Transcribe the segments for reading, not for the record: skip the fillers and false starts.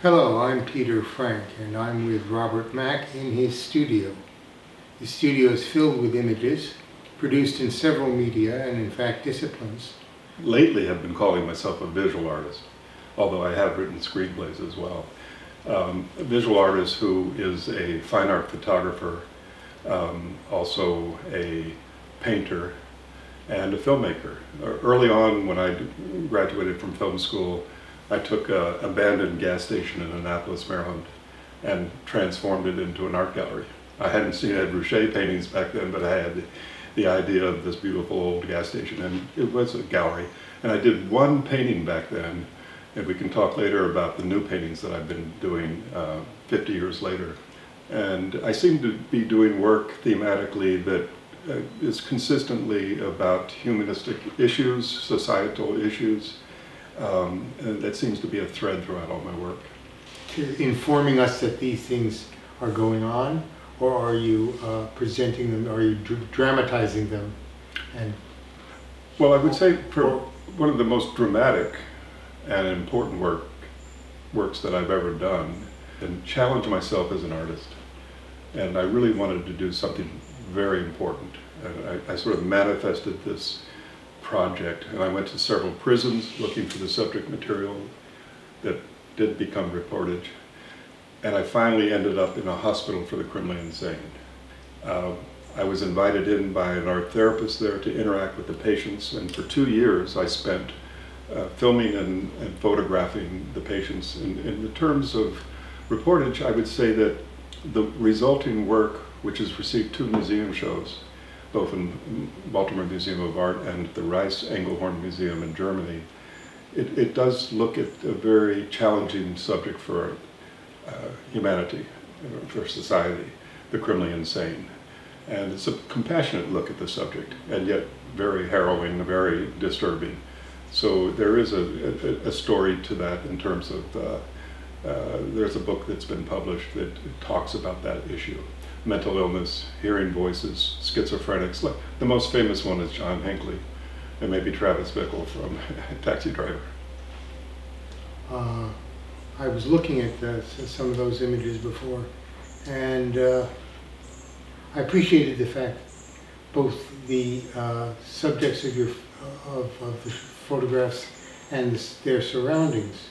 Hello, I'm Peter Frank, and I'm with Robert Mack in his studio. The studio is filled with images, produced in several media and in fact disciplines. Lately I've been calling myself a visual artist, although I have written screenplays as well. A visual artist who is a fine art photographer, also a painter, and a filmmaker. Early on, when I graduated from film school, I took an abandoned gas station in Annapolis, Maryland, and transformed it into an art gallery. I hadn't seen Ed Ruscha paintings back then, but I had the idea of this beautiful old gas station, and it was a gallery. And I did one painting back then, and we can talk later about the new paintings that I've been doing 50 years later. And I seem to be doing work thematically that is consistently about humanistic issues, societal issues, and that seems to be a thread throughout all my work. Informing us that these things are going on, or are you presenting them, are you dramatizing them? And well, I would say one of the most dramatic and important works that I've ever done, and challenged myself as an artist. And I really wanted to do something very important. And I sort of manifested this project, and I went to several prisons looking for the subject material that did become reportage. And I finally ended up in a hospital for the criminally insane. I was invited in by an art therapist there to interact with the patients, and for 2 years I spent filming and photographing the patients. In the terms of reportage, I would say that the resulting work, which has received 2 museum shows, both in Baltimore Museum of Art and the Rice Engelhorn Museum in Germany, it does look at a very challenging subject for humanity, for society, the criminally insane. And it's a compassionate look at the subject, and yet very harrowing, very disturbing. So there is a story to that in terms of, there's a book that's been published that talks about that issue. Mental illness, hearing voices, schizophrenics. The most famous one is John Hinckley, and maybe Travis Bickle from Taxi Driver. I was looking at some of those images before, and I appreciated the fact both the subjects of the photographs and their surroundings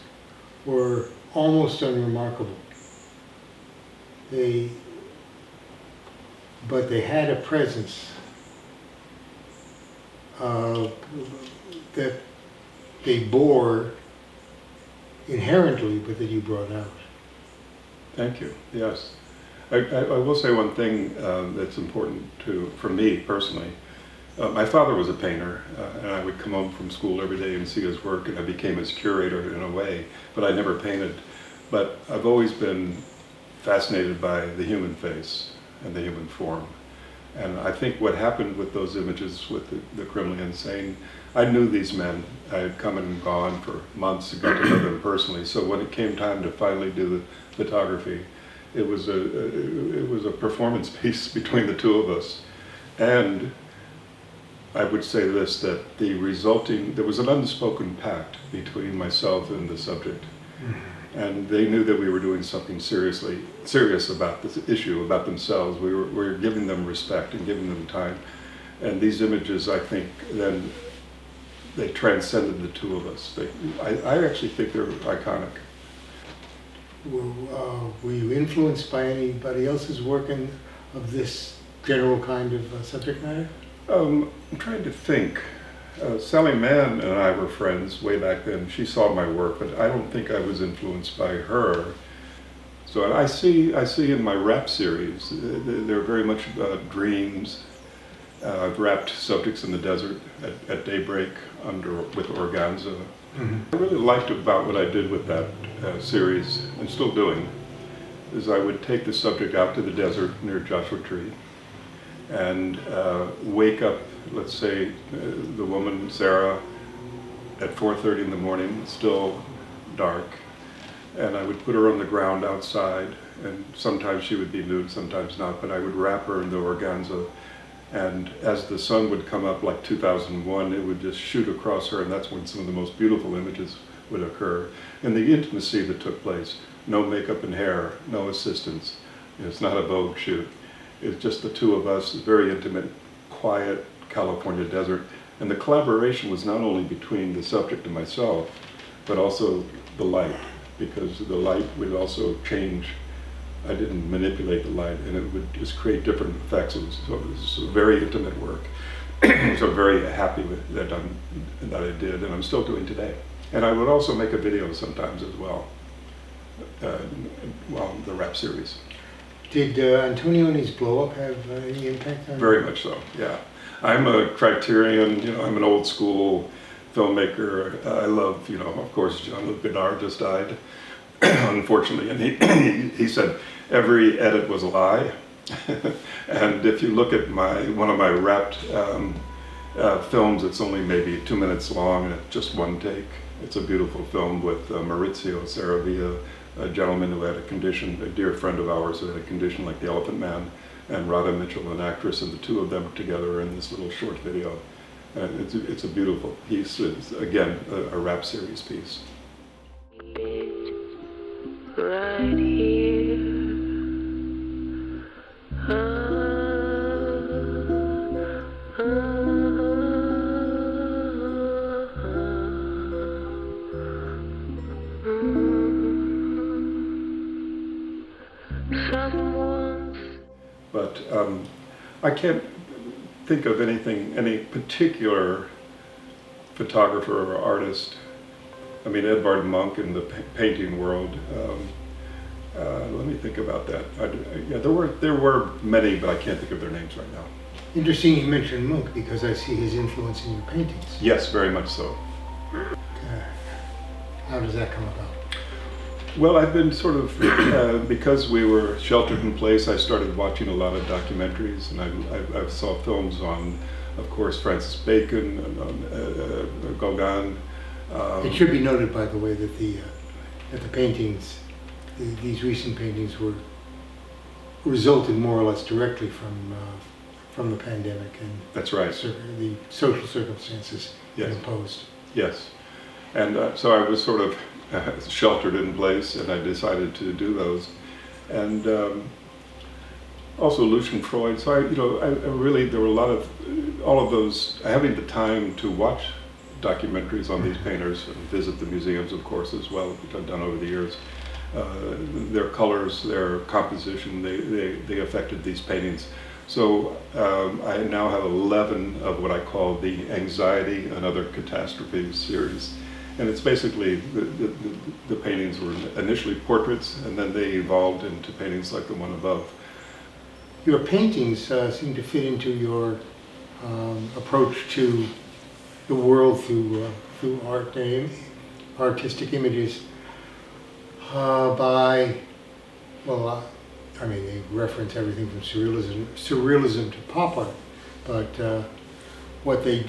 were almost unremarkable. But they had a presence that they bore inherently, but that you brought out. Thank you. Yes. I will say one thing that's important for me personally. My father was a painter, and I would come home from school every day and see his work, and I became his curator in a way, but I never painted. But I've always been fascinated by the human face and the human form. And I think what happened with those images with the criminally insane, I knew these men. I had come and gone for months and got to know them personally. So when it came time to finally do the photography, it was a performance piece between the two of us. And I would say this, that there was an unspoken pact between myself and the subject. And they knew that we were doing something serious about this issue, about themselves. We were giving them respect and giving them time. And these images, I think, then they transcended the two of us. I actually think they're iconic. Were you influenced by anybody else's work of this general kind of subject matter? I'm trying to think. Sally Mann and I were friends way back then. She saw my work, but I don't think I was influenced by her. So I see in my rap series, they're very much about dreams. I've wrapped subjects in the desert at daybreak with organza. Mm-hmm. I really liked about what I did with that series, and still doing, is I would take the subject out to the desert near Joshua Tree and wake up, let's say, the woman, Sarah, at 4:30 in the morning, still dark, and I would put her on the ground outside, and sometimes she would be nude, sometimes not, but I would wrap her in the organza, and as the sun would come up, like 2001, it would just shoot across her, and that's when some of the most beautiful images would occur, and the intimacy that took place. No makeup and hair, no assistants. It's not a Vogue shoot. It's just the two of us, very intimate, quiet California desert. And the collaboration was not only between the subject and myself, but also the light, because the light would also change. I didn't manipulate the light, and it would just create different effects. It was a very intimate work. So I'm very happy with that I did, and I'm still doing today. And I would also make a video sometimes as well, the rap series. Did Antonioni's blow-up have any impact on Very much so, yeah. I'm a Criterion, I'm an old school filmmaker. I love, of course, Jean-Luc Godard just died, unfortunately, and he said every edit was a lie. And if you look at one of my wrapped films, it's only maybe 2 minutes long, and it's just one take. It's a beautiful film with Maurizio Saravia, a gentleman who had a condition, a dear friend of ours who had a condition like the Elephant Man, and Radha Mitchell, an actress, and the two of them together in this little short video. And it's a beautiful piece. It's, again, a rap series piece. Right here. But I can't think of any particular photographer or artist. I mean, Edvard Munch in the painting world. Let me think about that. Yeah, there were many, but I can't think of their names right now. Interesting you mentioned Munch, because I see his influence in your paintings. Yes, very much so. How does that come about? Well, I've been sort of, because we were sheltered in place, I started watching a lot of documentaries, and I saw films on, of course, Francis Bacon, and Gauguin. It should be noted, by the way, that the paintings, these recent paintings, resulted more or less directly from the pandemic and That's right. the social circumstances Yes. imposed. Yes, and so I was sort of sheltered in place, and I decided to do those, and also Lucian Freud. So I really, there were a lot of all of those. Having the time to watch documentaries on these painters and visit the museums, of course, as well, which I've done over the years. Their colors, their composition, they affected these paintings. So I now have 11 of what I call the Anxiety and Other Catastrophes series. And it's basically, the paintings were initially portraits, and then they evolved into paintings like the one above. Your paintings seem to fit into your approach to the world through art and artistic images they reference everything from surrealism to pop art, but what they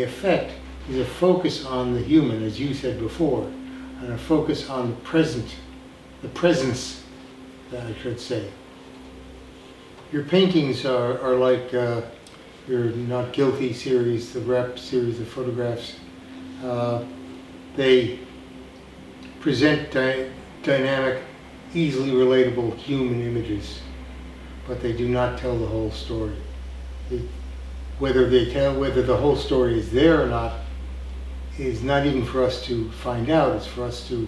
affect is a focus on the human, as you said before, and a focus on the presence, I should say. Your paintings are like your Not Guilty series, the rep series of photographs. They present dynamic, easily relatable human images, but they do not tell the whole story. Whether the whole story is there or not is not even for us to find out, it's for us to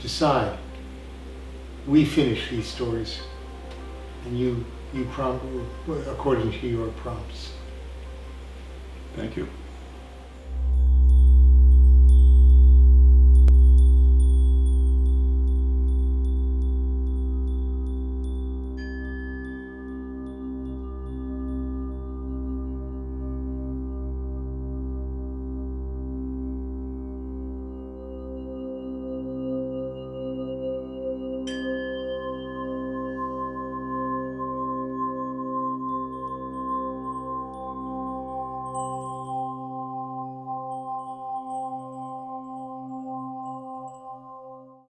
decide. We finish these stories, and you prompt according to your prompts. Thank you.